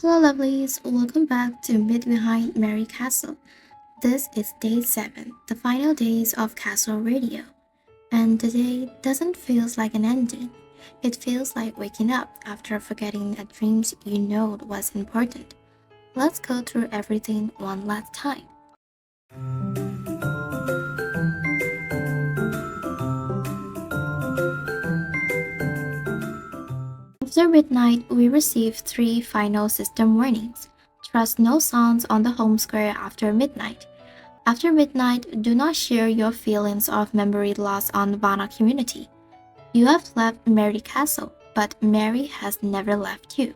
Hello, lovelies. Welcome back to Mid Behind Mary Castle. This is day 7, the final days of Castle Radio. And today doesn't feel like an ending. It feels like waking up after forgetting a dreams you know was important. Let's go through everything one last time. After midnight, we received 3 final system warnings. Trust no sounds on the home square after midnight. After midnight, do not share your feelings of memory loss on VVANNA Community. You have left Mary Castle, but Mary has never left you.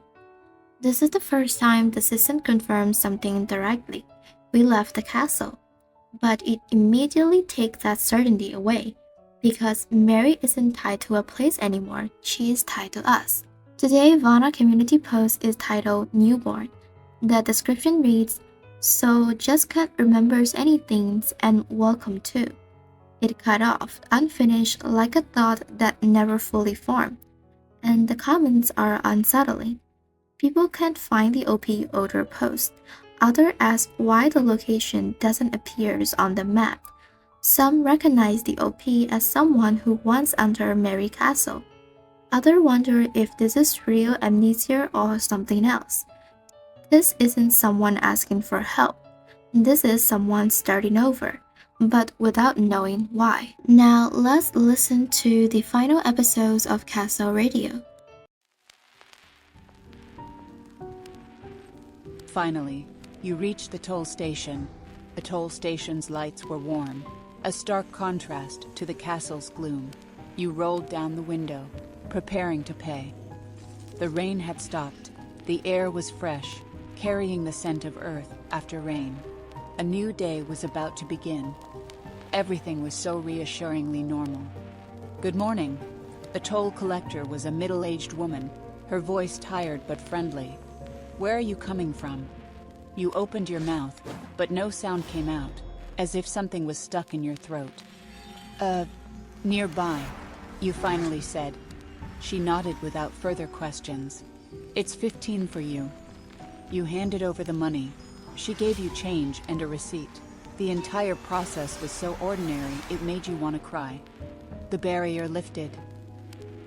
This is the first time the system confirms something directly. We left the castle, but it immediately takes that certainty away because Mary isn't tied to a place anymore, she is tied to us. Today, VVANNA Community post is titled Newborn. The description reads, "So just can't remembers anything and welcome to." It cut off, unfinished, like a thought that never fully formed. And the comments are unsettling. People can't find the OP odor post. Others ask why the location doesn't appear on the map. Some recognize the OP as someone who once entered Mary Castle. Others wonder if this is real amnesia or something else. This isn't someone asking for help. This is someone starting over, but without knowing why. Now let's listen to the final episodes of Castle Radio. Finally, you reached the toll station. The toll station's lights were warm, a stark contrast to the castle's gloom. You rolled down the window, preparing to pay. The rain had stopped. The air was fresh, carrying the scent of earth after rain. A new day was about to begin. Everything was so reassuringly normal. "Good morning." The toll collector was a middle-aged woman, her voice tired but friendly. "Where are you coming from?" You opened your mouth, but no sound came out, as if something was stuck in your throat. Nearby," you finally said. She nodded without further questions. "It's 15 for you." You handed over the money. She gave you change and a receipt. The entire process was so ordinary it made you want to cry. The barrier lifted.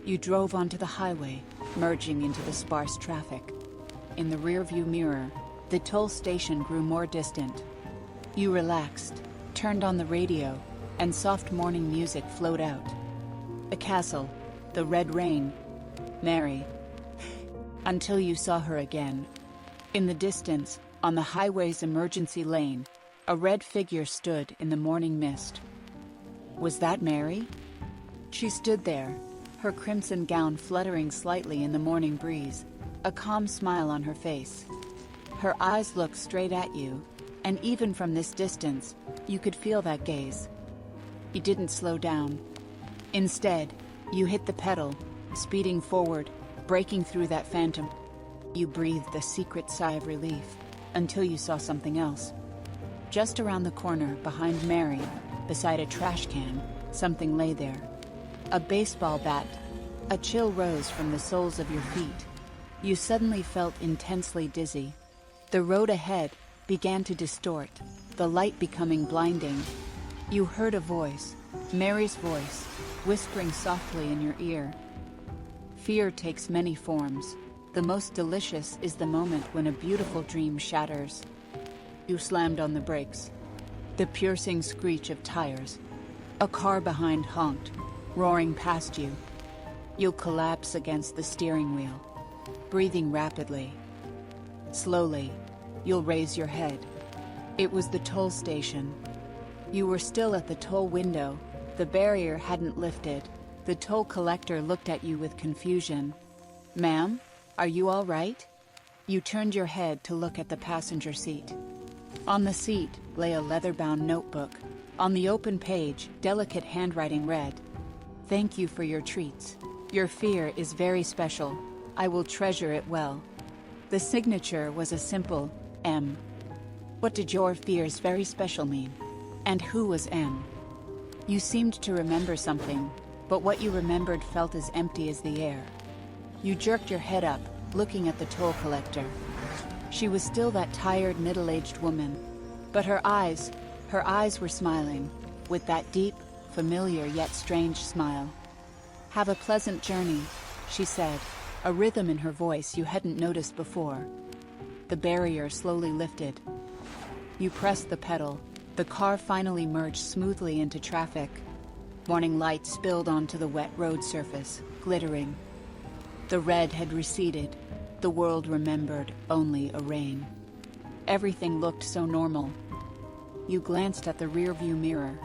You drove onto the highway, merging into the sparse traffic. In the rearview mirror, the toll station grew more distant. You relaxed, turned on the radio, and soft morning music flowed out. The castle, the red rain, Mary. Until you saw her again. In the distance, on the highway's emergency lane, a red figure stood in the morning mist. Was that Mary? She stood there, her crimson gown fluttering slightly in the morning breeze, a calm smile on her face. Her eyes looked straight at you, and even from this distance, you could feel that gaze. You didn't slow down. Instead, you hit the pedal, speeding forward, breaking through that phantom. You breathed a secret sigh of relief, until you saw something else. Just around the corner, behind Mary, beside a trash can, something lay there. A baseball bat. A chill rose from the soles of your feet. You suddenly felt intensely dizzy. The road ahead began to distort, the light becoming blinding. You heard a voice, Mary's voice, whispering softly in your ear. Fear takes many forms. The most delicious is the moment when a beautiful dream shatters. You slammed on the brakes. The piercing screech of tires. A car behind honked, roaring past you. You'll collapse against the steering wheel, breathing rapidly. Slowly, you'll raise your head. It was the toll station. You were still at the toll window. The barrier hadn't lifted. The toll collector looked at you with confusion. "Ma'am, are you all right?" You turned your head to look at the passenger seat. On the seat lay a leather-bound notebook. On the open page, delicate handwriting read, "Thank you for your treats. Your fear is very special. I will treasure it well." The signature was a simple M. What did your fears very special mean? And who was M? You seemed to remember something, but what you remembered felt as empty as the air. You jerked your head up, looking at the toll collector. She was still that tired, middle-aged woman, but her eyes were smiling, with that deep, familiar yet strange smile. "Have a pleasant journey," she said, a rhythm in her voice you hadn't noticed before. The barrier slowly lifted. You pressed the pedal. The car finally merged smoothly into traffic. Morning light spilled onto the wet road surface, glittering. The red had receded. The world remembered only a rain. Everything looked so normal. You glanced at the rearview mirror.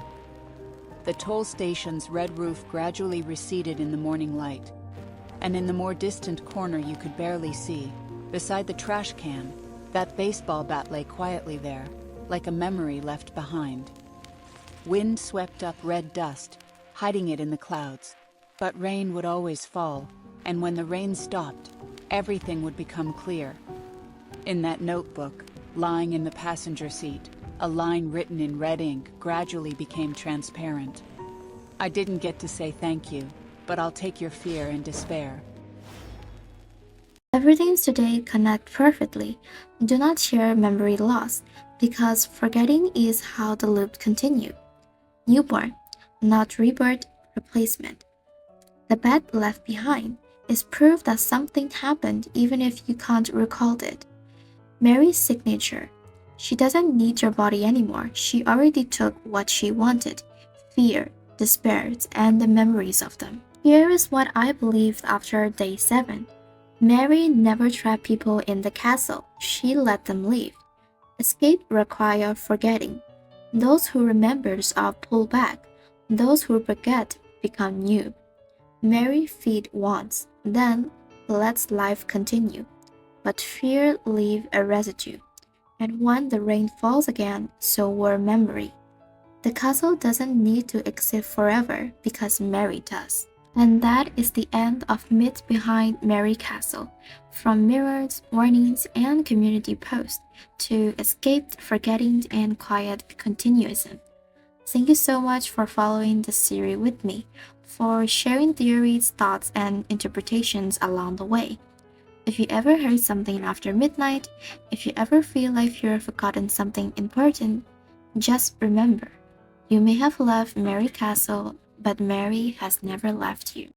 The toll station's red roof gradually receded in the morning light, and in the more distant corner you could barely see, beside the trash can, that baseball bat lay quietly there, like a memory left behind. Wind swept up red dust, hiding it in the clouds, but rain would always fall, and when the rain stopped, everything would become clear. In that notebook, lying in the passenger seat, a line written in red ink gradually became transparent. "I didn't get to say thank you, but I'll take your fear and despair." Everything today connect perfectly. Do not share memory loss, because forgetting is how the loop continues. Newborn, not rebirth, replacement. The bed left behind is proof that something happened even if you can't recall it. Mary's signature. She doesn't need your body anymore. She already took what she wanted: fear, despair, and the memories of them. Here is what I believed after day 7. Mary never trapped people in the castle. She let them leave. Escape requires forgetting. Those who remembers are pulled back. Those who forget become new. Mary feed once, then lets life continue. But fear leave a residue. And when the rain falls again, so will memory. The castle doesn't need to exist forever because Mary does. And that is the end of Myth Behind Mary Castle, from mirrors, warnings, and community posts to escaped, forgetting, and quiet continuism. Thank you so much for following this series with me, for sharing theories, thoughts, and interpretations along the way. If you ever heard something after midnight, if you ever feel like you've forgotten something important, just remember, you may have left Mary Castle, but Mary has never left you.